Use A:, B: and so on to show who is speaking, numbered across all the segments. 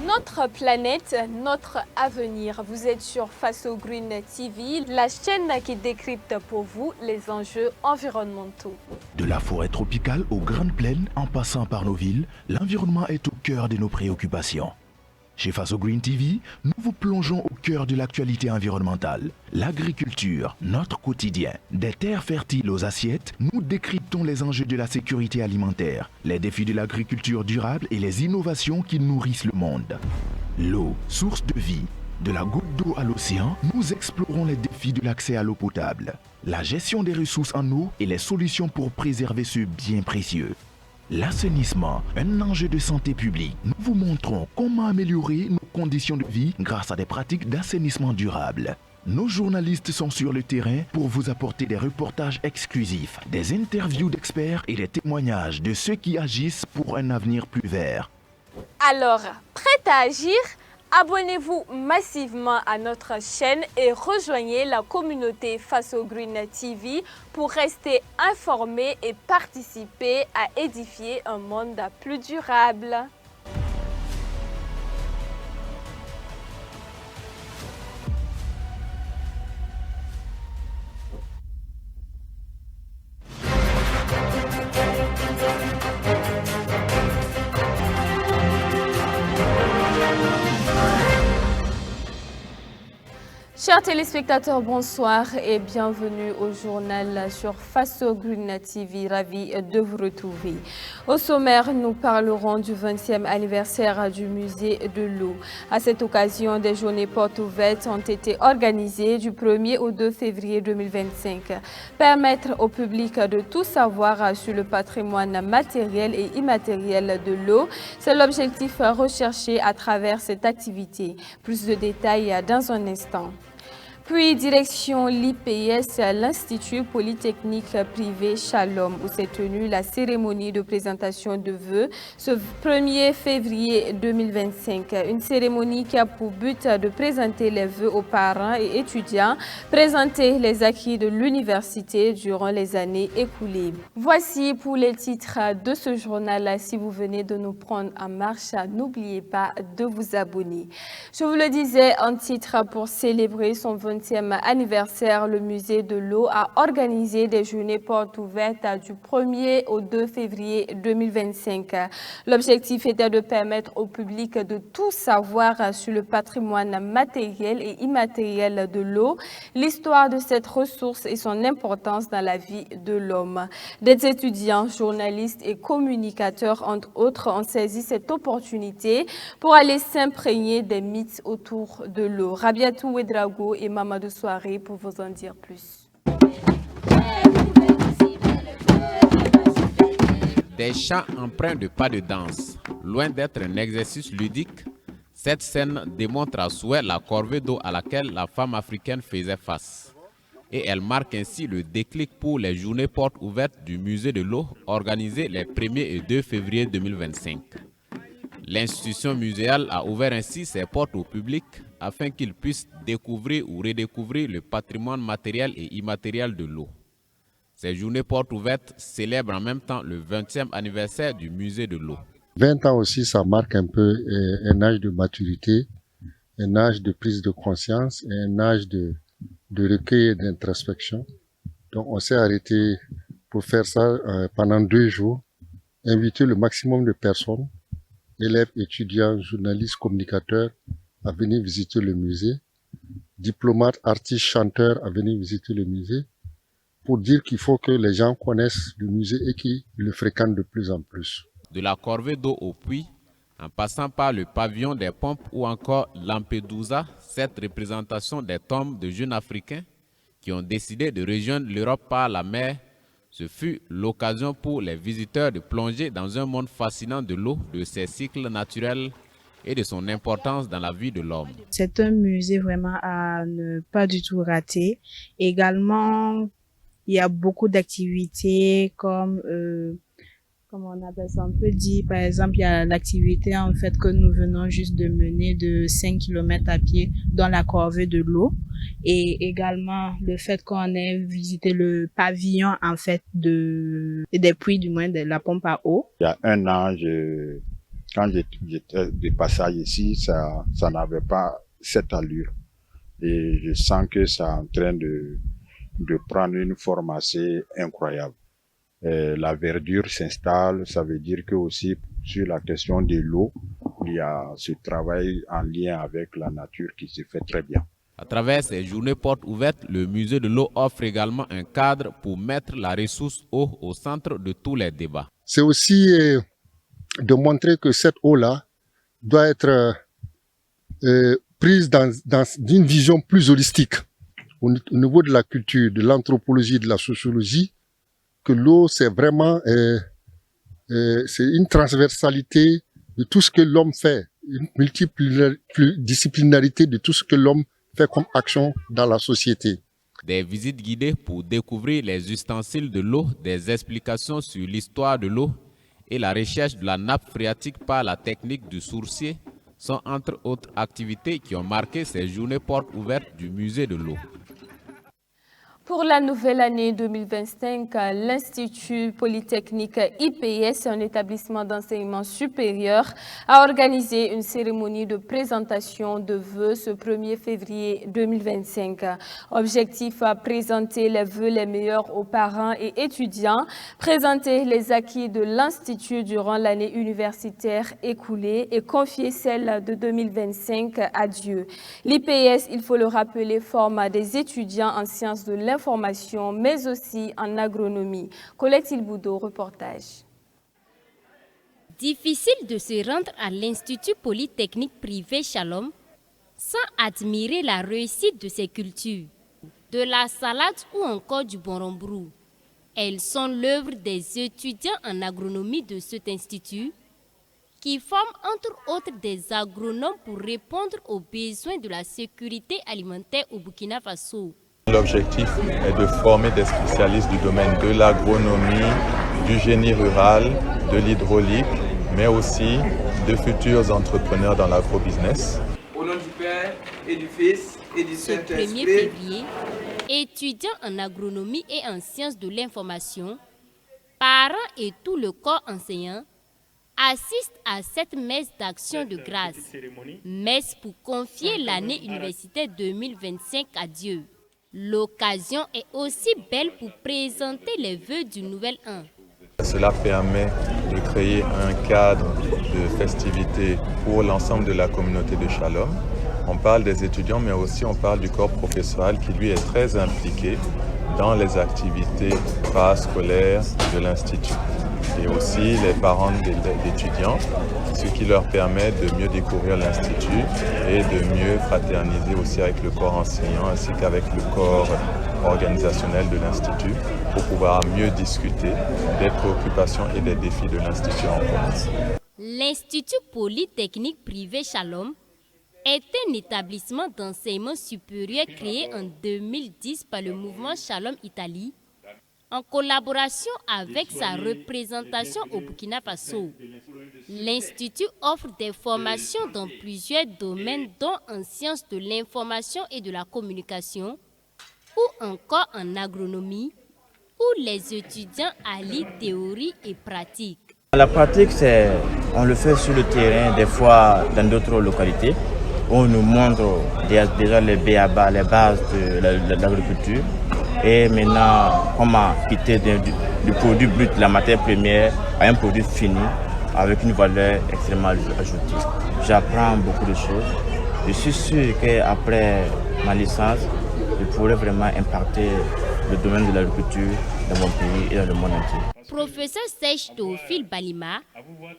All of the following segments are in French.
A: Notre planète, notre avenir. Vous êtes sur Faso Green TV, la chaîne qui décrypte pour vous les enjeux environnementaux.
B: De la forêt tropicale aux grandes plaines, en passant par nos villes, l'environnement est au cœur de nos préoccupations. Chez Faso Green TV, nous vous plongeons au cœur de l'actualité environnementale. L'agriculture, notre quotidien. Des terres fertiles aux assiettes, nous décryptons les enjeux de la sécurité alimentaire, les défis de l'agriculture durable et les innovations qui nourrissent le monde. L'eau, source de vie. De la goutte d'eau à l'océan, nous explorons les défis de l'accès à l'eau potable, la gestion des ressources en eau et les solutions pour préserver ce bien précieux. L'assainissement, un enjeu de santé publique. Nous vous montrons comment améliorer nos conditions de vie grâce à des pratiques d'assainissement durable. Nos journalistes sont sur le terrain pour vous apporter des reportages exclusifs, des interviews d'experts et des témoignages de ceux qui agissent pour un avenir plus vert.
A: Alors, prêt à agir? Abonnez-vous massivement à notre chaîne et rejoignez la communauté Faso Green TV pour rester informé et participer à édifier un monde plus durable. Chers téléspectateurs, bonsoir et bienvenue au journal sur Faso Green TV. Ravi de vous retrouver. Au sommaire, nous parlerons du 20e anniversaire du musée de l'eau. À cette occasion, des journées portes ouvertes ont été organisées du 1er au 2 février 2025. Permettre au public de tout savoir sur le patrimoine matériel et immatériel de l'eau, c'est l'objectif recherché à travers cette activité. Plus de détails dans un instant. Puis direction l'IPS, l'Institut Polytechnique Privé Shalom, où s'est tenue la cérémonie de présentation de vœux ce 1er février 2025. Une cérémonie qui a pour but de présenter les vœux aux parents et étudiants, présenter les acquis de l'université durant les années écoulées. Voici pour les titres de ce journal. Si vous venez de nous prendre en marche, n'oubliez pas de vous abonner. Je vous le disais, en titre pour célébrer son 20e anniversaire, le musée de l'eau a organisé des journées portes ouvertes du 1er au 2 février 2025. L'objectif était de permettre au public de tout savoir sur le patrimoine matériel et immatériel de l'eau, l'histoire de cette ressource et son importance dans la vie de l'homme. Des étudiants, journalistes et communicateurs, entre autres, ont saisi cette opportunité pour aller s'imprégner des mythes autour de l'eau. Rabiatou Ouedraogo et Mamadou Soirée pour vous en dire plus.
C: Des chants empreints de pas de danse. Loin d'être un exercice ludique, cette scène démontre à souhait la corvée d'eau à laquelle la femme africaine faisait face. Et elle marque ainsi le déclic pour les journées portes ouvertes du musée de l'eau organisées les 1er et 2 février 2025. L'institution muséale a ouvert ainsi ses portes au public afin qu'il puisse découvrir ou redécouvrir le patrimoine matériel et immatériel de l'eau. Ces journées portes ouvertes célèbrent en même temps le 20e anniversaire du musée de l'eau.
D: 20 ans aussi, ça marque un peu un âge de maturité, un âge de prise de conscience et un âge de recueil et d'introspection. Donc on s'est arrêté pour faire ça pendant 2 jours, inviter le maximum de personnes, élèves, étudiants, journalistes, communicateurs, à venir visiter le musée, diplomates, artistes, chanteurs à venir visiter le musée, pour dire qu'il faut que les gens connaissent le musée et qu'ils le fréquentent de plus en plus.
C: De la corvée d'eau au puits, en passant par le pavillon des pompes ou encore Lampedusa, cette représentation des tombes de jeunes Africains qui ont décidé de rejoindre l'Europe par la mer, ce fut l'occasion pour les visiteurs de plonger dans un monde fascinant de l'eau, de ses cycles naturels et de son importance dans la vie de l'homme.
E: C'est un musée vraiment à ne pas du tout rater. Également, il y a beaucoup d'activités comme comment on appelle ça, on peut dire, par exemple, il y a l'activité en fait que nous venons juste de mener de 5 km à pied dans la corvée de l'eau, et également le fait qu'on ait visité le pavillon en fait des puits, du moins de la pompe à eau.
F: Il y a un an, Quand j'étais de passage ici, ça n'avait pas cette allure. Et je sens que c'est en train de prendre une forme assez incroyable. La verdure s'installe, ça veut dire que aussi sur la question de l'eau, il y a ce travail en lien avec la nature qui se fait très bien.
C: À travers ces journées portes ouvertes, le musée de l'eau offre également un cadre pour mettre la ressource eau au centre de tous les débats.
D: C'est aussi de montrer que cette eau-là doit être prise dans une vision plus holistique au niveau de la culture, de l'anthropologie, de la sociologie, que l'eau c'est vraiment c'est une transversalité de tout ce que l'homme fait, une multidisciplinarité de tout ce que l'homme fait comme action dans la société.
C: Des visites guidées pour découvrir les ustensiles de l'eau, des explications sur l'histoire de l'eau et la recherche de la nappe phréatique par la technique du sourcier sont entre autres activités qui ont marqué ces journées portes ouvertes du musée de l'eau.
A: Pour la nouvelle année 2025, l'Institut Polytechnique IPS, un établissement d'enseignement supérieur, a organisé une cérémonie de présentation de vœux ce 1er février 2025. Objectif, présenter les vœux les meilleurs aux parents et étudiants, présenter les acquis de l'Institut durant l'année universitaire écoulée et confier celle de 2025 à Dieu. L'IPS, il faut le rappeler, forme des étudiants en sciences de l'information, mais aussi en agronomie. Colette Ilboudo, reportage.
G: Difficile de se rendre à l'Institut Polytechnique privé Shalom sans admirer la réussite de ses cultures, de la salade ou encore du borombrou. Elles sont l'œuvre des étudiants en agronomie de cet institut qui forment entre autres des agronomes pour répondre aux besoins de la sécurité alimentaire au Burkina Faso.
H: L'objectif est de former des spécialistes du domaine de l'agronomie, du génie rural, de l'hydraulique, mais aussi de futurs entrepreneurs dans l'agrobusiness.
I: Au nom du Père et du Fils et du Saint-Esprit.
G: Ce 1er février, étudiants en agronomie et en sciences de l'information, parents et tout le corps enseignant assistent à cette messe d'action de grâce, messe pour confier l'année universitaire 2025 à Dieu. L'occasion est aussi belle pour présenter les vœux du nouvel an.
H: Cela permet de créer un cadre de festivité pour l'ensemble de la communauté de Shalom. On parle des étudiants, mais aussi on parle du corps professoral qui lui est très impliqué dans les activités parascolaires de l'Institut. Et aussi les parents d'étudiants, ce qui leur permet de mieux découvrir l'Institut et de mieux fraterniser aussi avec le corps enseignant ainsi qu'avec le corps organisationnel de l'Institut pour pouvoir mieux discuter des préoccupations et des défis de l'Institut en France.
G: L'Institut Polytechnique privé Shalom est un établissement d'enseignement supérieur créé en 2010 par le mouvement Shalom Italie en collaboration avec sa représentation au Burkina Faso. L'Institut offre des formations dans plusieurs domaines, dont en sciences de l'information et de la communication, ou encore en agronomie, où les étudiants allient théorie et pratique.
J: La pratique, on le fait sur le terrain, des fois dans d'autres localités. On nous montre déjà les B.A.B.A., les bases de l'agriculture. Et maintenant, comment quitter du produit brut, la matière première, à un produit fini avec une valeur extrêmement ajoutée. J'apprends beaucoup de choses. Je suis sûr qu'après ma licence, je pourrais vraiment impacter le domaine de l'agriculture dans mon pays et dans le monde entier.
G: Professeur Serge Théophile Balima,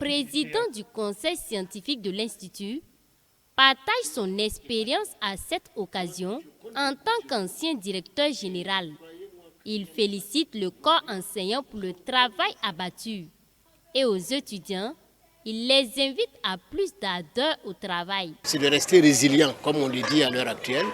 G: président du conseil scientifique de l'Institut, partage son expérience à cette occasion en tant qu'ancien directeur général. Il félicite le corps enseignant pour le travail abattu. Et aux étudiants, il les invite à plus d'ardeur au travail.
K: C'est de rester résilient, comme on le dit à l'heure actuelle.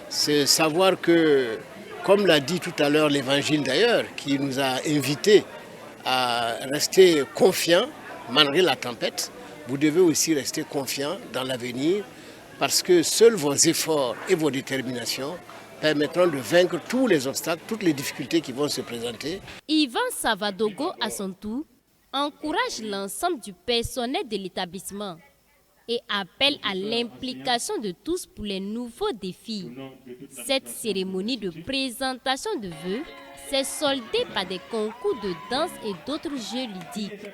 K: C'est savoir que, comme l'a dit tout à l'heure l'Évangile d'ailleurs, qui nous a invités à rester confiants malgré la tempête, vous devez aussi rester confiants dans l'avenir parce que seuls vos efforts et vos déterminations permettront de vaincre tous les obstacles, toutes les difficultés qui vont se présenter.
G: Yvan Savadogo, à son tour, encourage l'ensemble du personnel de l'établissement et appelle à l'implication de tous pour les nouveaux défis. Cette cérémonie de présentation de vœux s'est soldée par des concours de danse et d'autres jeux ludiques.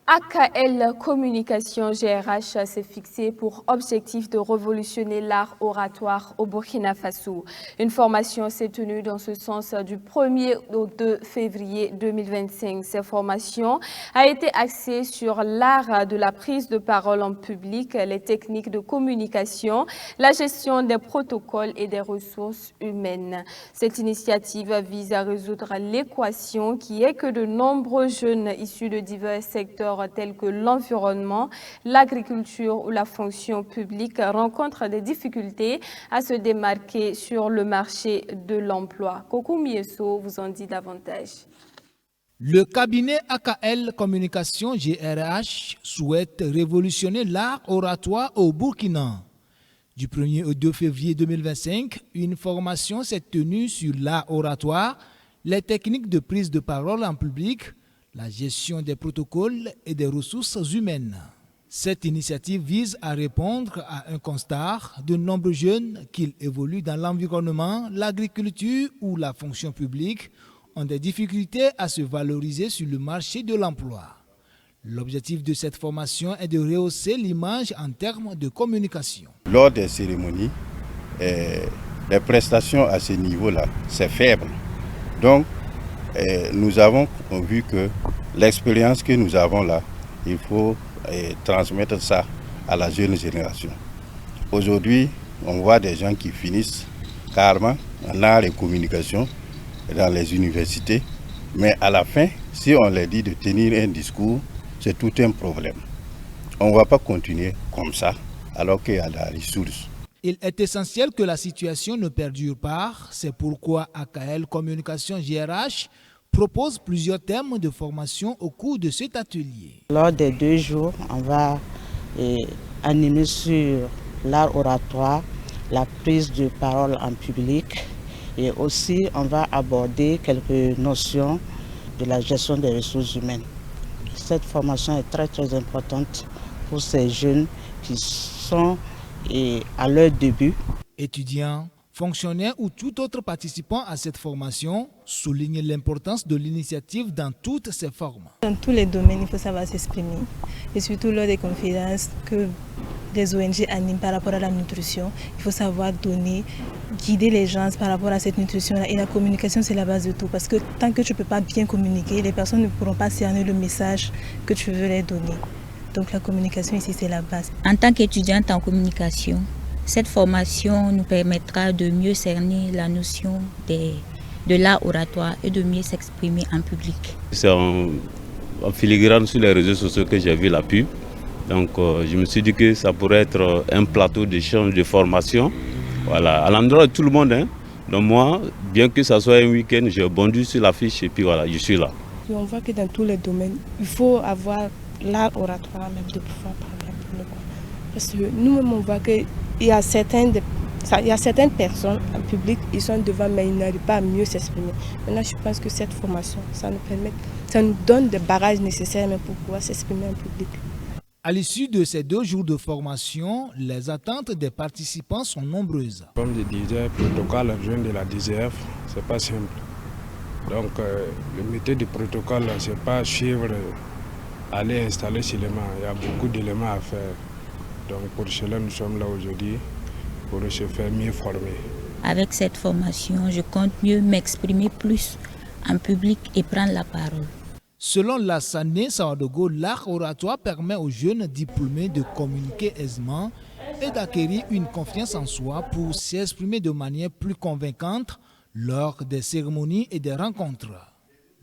A: AKL Communication GRH s'est fixé pour objectif de révolutionner l'art oratoire au Burkina Faso. Une formation s'est tenue dans ce sens du 1er au 2 février 2025. Cette formation a été axée sur l'art de la prise de parole en public, les techniques de communication, la gestion des protocoles et des ressources humaines. Cette initiative vise à résoudre l'équation qui est que de nombreux jeunes issus de divers secteurs tels que l'environnement, l'agriculture ou la fonction publique rencontrent des difficultés à se démarquer sur le marché de l'emploi. Kokou Mieso vous en dit davantage.
L: Le cabinet AKL Communication GRH souhaite révolutionner l'art oratoire au Burkina. Du 1er au 2 février 2025, une formation s'est tenue sur l'art oratoire, les techniques de prise de parole en public, la gestion des protocoles et des ressources humaines. Cette initiative vise à répondre à un constat de nombreux jeunes, qu'ils évoluent dans l'environnement, l'agriculture ou la fonction publique, ont des difficultés à se valoriser sur le marché de l'emploi. L'objectif de cette formation est de rehausser l'image en termes de communication.
M: Lors des cérémonies, les prestations à ce niveau-là, c'est faible. Donc, nous avons vu que l'expérience que nous avons là, il faut transmettre ça à la jeune génération. Aujourd'hui, on voit des gens qui finissent carrément en art et communication dans les universités, mais à la fin, si on leur dit de tenir un discours, c'est tout un problème. On ne va pas continuer comme ça, alors qu'il y a la ressource.
L: Il est essentiel que la situation ne perdure pas. C'est pourquoi AKL Communication GRH propose plusieurs thèmes de formation au cours de cet atelier.
N: Lors des 2 jours, on va animer sur l'art oratoire, la prise de parole en public et aussi on va aborder quelques notions de la gestion des ressources humaines. Cette formation est très importante pour ces jeunes qui sont à leur début.
L: Étudiants, fonctionnaires ou tout autre participant à cette formation soulignent l'importance de l'initiative dans toutes ses formes.
O: Dans tous les domaines, il faut savoir s'exprimer et surtout lors des conférences que les ONG animent par rapport à la nutrition. Il faut savoir donner, guider les gens par rapport à cette nutrition-là. Et la communication, c'est la base de tout parce que tant que tu ne peux pas bien communiquer, les personnes ne pourront pas cerner le message que tu veux leur donner. Donc la communication ici, c'est la base.
P: En tant qu'étudiante en communication, cette formation nous permettra de mieux cerner la notion de l'art oratoire et de mieux s'exprimer en public.
Q: C'est en filigrane sur les réseaux sociaux que j'ai vu la pub. Donc je me suis dit que ça pourrait être un plateau d'échange de formation. Voilà, à l'endroit de tout le monde. Hein. Donc moi, bien que ça soit un week-end, j'ai bondu sur l'affiche et puis voilà, je suis là.
O: Et on voit que dans tous les domaines, il faut avoir l'art oratoire même de pouvoir parler en public. Parce que nous-mêmes, on voit qu'il y a certaines personnes en public, ils sont devant, mais ils n'arrivent pas à mieux s'exprimer. Maintenant, je pense que cette formation, ça nous donne des barrages nécessaires pour pouvoir s'exprimer en public.
L: À l'issue de ces 2 jours de formation, les attentes des participants sont nombreuses.
R: Comme je disais, le protocole jeune de la DGF, ce n'est pas simple. Donc, le métier du protocole, ce n'est pas suivre, aller installer chez les mains. Il y a beaucoup d'éléments à faire. Donc, pour cela, nous sommes là aujourd'hui, pour se faire mieux former.
P: Avec cette formation, je compte mieux m'exprimer plus en public et prendre la parole.
L: Selon Lassane Sawadogo, l'art oratoire permet aux jeunes diplômés de communiquer aisément et d'acquérir une confiance en soi pour s'exprimer de manière plus convaincante lors des cérémonies et des rencontres.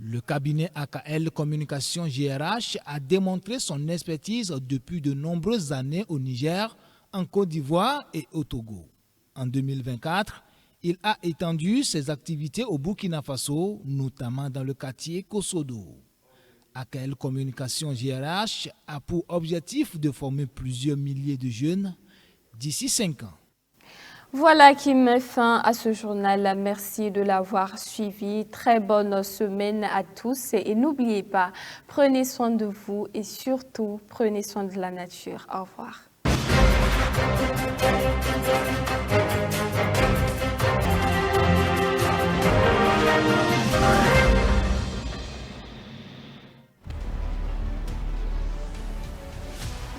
L: Le cabinet AKL Communication GRH a démontré son expertise depuis de nombreuses années au Niger, en Côte d'Ivoire et au Togo. En 2024, il a étendu ses activités au Burkina Faso, notamment dans le quartier Kosodo. AKL Communication GRH a pour objectif de former plusieurs milliers de jeunes d'ici 5 ans.
A: Voilà qui met fin à ce journal. Merci de l'avoir suivi. Très bonne semaine à tous et n'oubliez pas, prenez soin de vous et surtout prenez soin de la nature. Au revoir.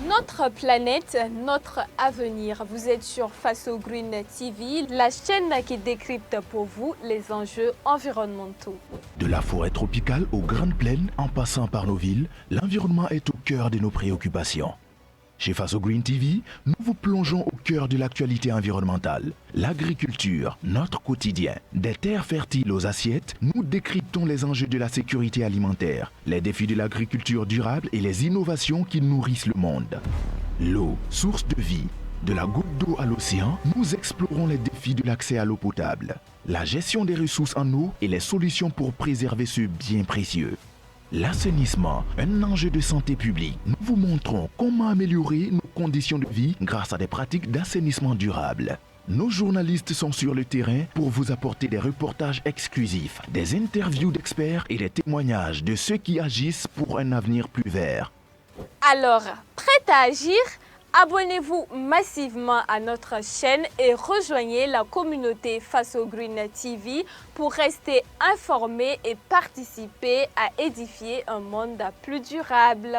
A: Notre planète, notre avenir. Vous êtes sur Faso Green TV, la chaîne qui décrypte pour vous les enjeux environnementaux.
B: De la forêt tropicale aux grandes plaines, en passant par nos villes, l'environnement est au cœur de nos préoccupations. Chez Faso Green TV, nous vous plongeons au cœur de l'actualité environnementale. L'agriculture, notre quotidien. Des terres fertiles aux assiettes, nous décryptons les enjeux de la sécurité alimentaire, les défis de l'agriculture durable et les innovations qui nourrissent le monde. L'eau, source de vie. De la goutte d'eau à l'océan, nous explorons les défis de l'accès à l'eau potable, la gestion des ressources en eau et les solutions pour préserver ce bien précieux. L'assainissement, un enjeu de santé publique. Nous vous montrons comment améliorer nos conditions de vie grâce à des pratiques d'assainissement durable. Nos journalistes sont sur le terrain pour vous apporter des reportages exclusifs, des interviews d'experts et des témoignages de ceux qui agissent pour un avenir plus vert.
A: Alors, prêt à agir? Abonnez-vous massivement à notre chaîne et rejoignez la communauté Faso Green TV pour rester informé et participer à édifier un monde plus durable.